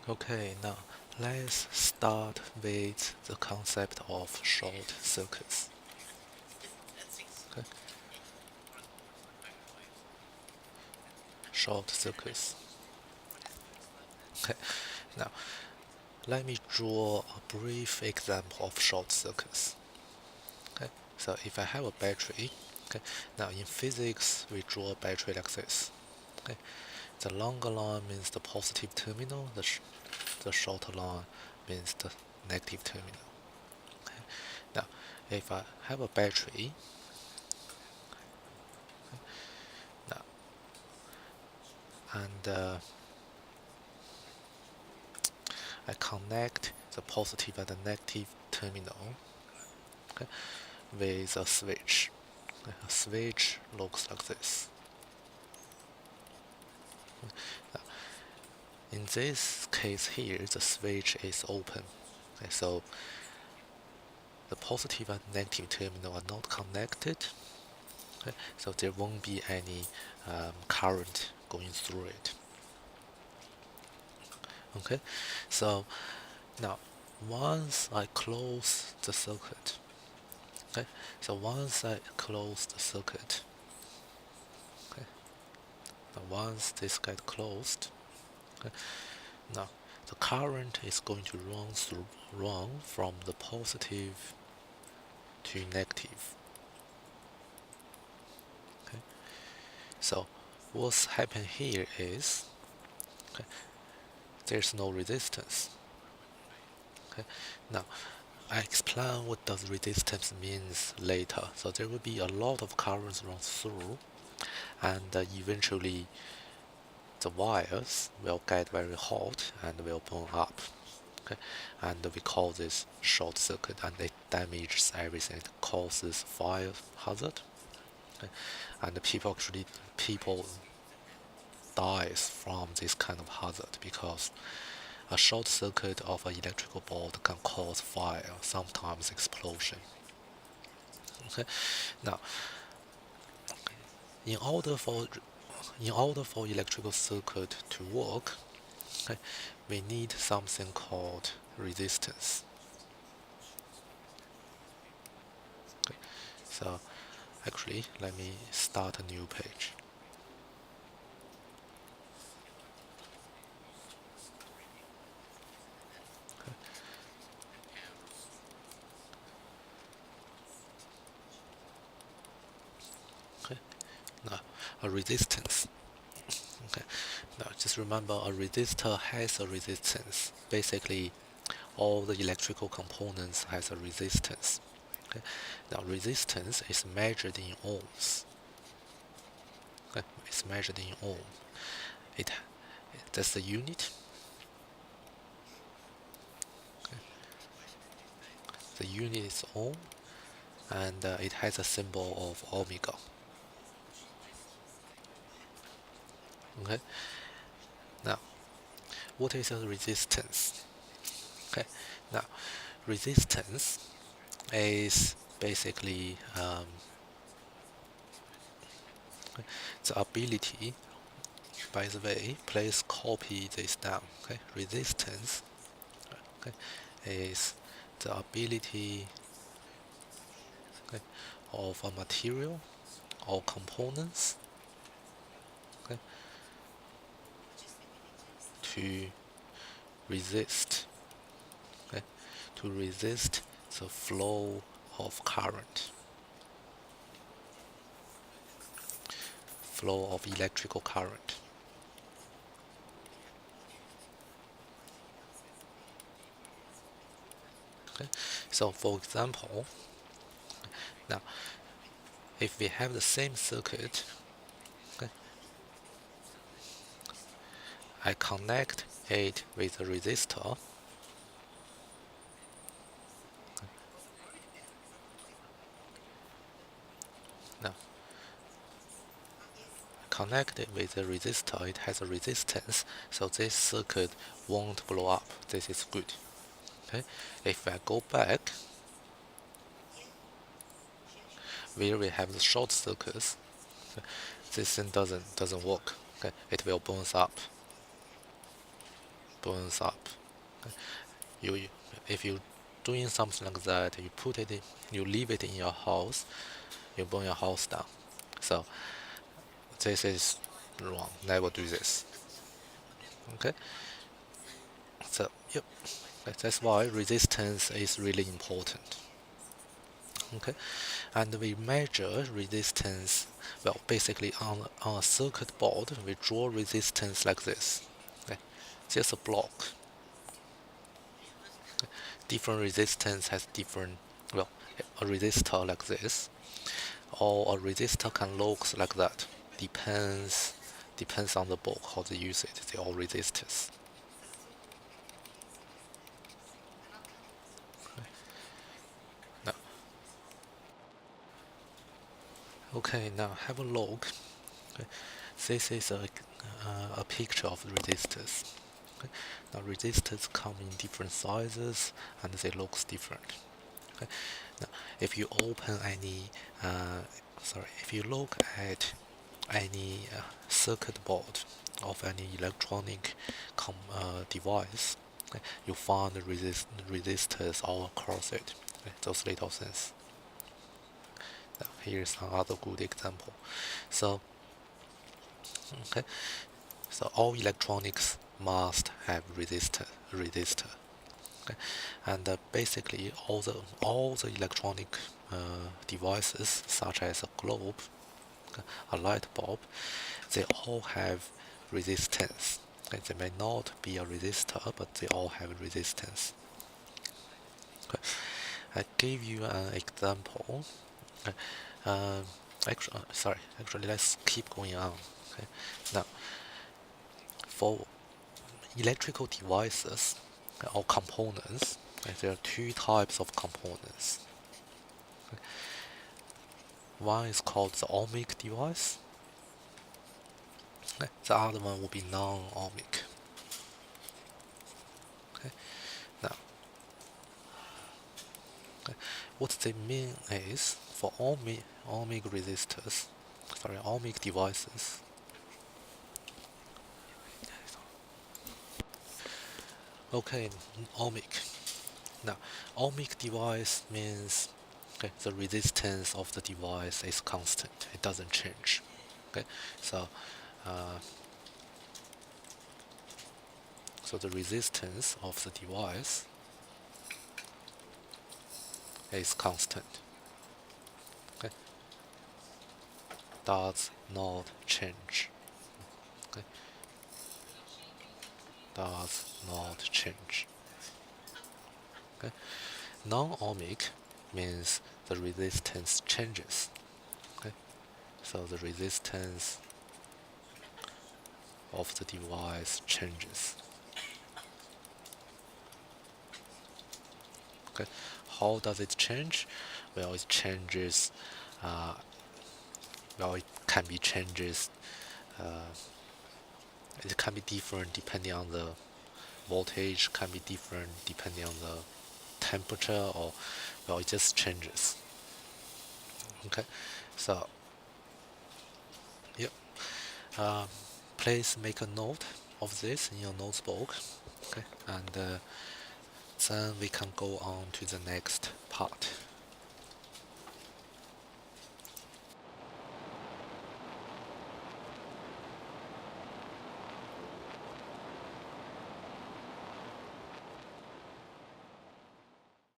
Okay, now let's start with the concept of short circuits. Okay, short circuits. Okay, now let me draw a brief example of short circuits. Okay, so if I have a battery, okay, now in physics we draw a battery like this. Okay, the longer line means the positive terminal, the shorter line means the negative terminal. Okay, now if I have a battery, now and I connect the positive and the negative terminal, okay, with a switch. Okay, a switch looks like this. In this case here, the switch is open. Okay, so the positive and negative terminal are not connected. Okay, so there won't be any current going through it. Okay, so now once I close the circuit, okay, so once I close the circuit, okay, now once this gets closed, okay, now the current is going to run from the positive to negative. Okay, so what's happened here is, okay, there's no resistance. Okay, now I explain what does resistance means later. So there will be a lot of currents run through, and eventually the wires will get very hot and will burn up. Okay, and we call this short circuit, and it damages everything. It causes fire hazard, okay? And people dies from this kind of hazard because a short circuit of an electrical board can cause fire, sometimes explosion. Okay, now in order for electrical circuit to work, okay, we need something called resistance. Okay, so actually, let me start a new page. Okay, now a resistance. Okay, now just remember a resistor has a resistance. Basically, all the electrical components has a resistance. Okay, now resistance is measured in ohms. Okay, it's measured in ohm. It that's the unit. Okay, the unit is ohm, and it has a symbol of omega. Okay, now what is a resistance? Okay, now resistance is basically the ability. By the way, please copy this down. Okay, resistance, okay, is the ability, okay, of a material or components, okay, to resist, okay, to resist the flow of current, flow of electrical current. Okay, so for example, now if we have the same circuit, okay, I connect it with a resistor. Now connect it with a resistor, it has a resistance, so this circuit won't blow up. This is good. Okay, if I go back where we have the short circuits, this thing doesn't work. Okay, it will burns up. You, if you doing something like that, you put it in, you leave it in your house, you burn your house down. So this is wrong. Never do this. Okay. So yep, that's why resistance is really important. Okay, and we measure resistance. Well, basically on a circuit board, we draw resistance like this. Okay, just a block. Different resistance has different. Well, a resistor like this, or a resistor can look like that. Depends on the board how they use it. They all resistors. Now, okay, now have a look. Okay. This is a picture of resistors. Okay. Now resistors come in different sizes and they look different. Okay. Now if you open any, if you look at any circuit board of any electronic device, okay, you find the resistors all across it. Okay. Those little things. Now, here's another good example. So, okay, so all electronics must have resistor. Okay, and basically all the electronic devices, such as a globe, a light bulb, they all have resistance. Okay, they may not be a resistor, but they all have resistance. Okay, I gave you an example. Okay, actually, let's keep going on. Okay, now for electrical devices or components, there are two types of components. One is called the ohmic device. The other one will be non-ohmic. Okay. Now, what they mean is for ohmic resistors, ohmic devices. Okay, ohmic. Now, ohmic device means the resistance of the device is constant. It doesn't change. Okay, so uh, the resistance of the device is constant. Okay, does not change. Okay, does not change. Okay, non-ohmic means the resistance changes. Okay, so the resistance of the device changes. Okay, how does it change? Well, it changes. It can be changes. It can be different depending on the voltage. Can be different depending on the temperature, or it just changes. Okay, so yep. Please make a note of this in your notebook. Okay, and then we can go on to the next part.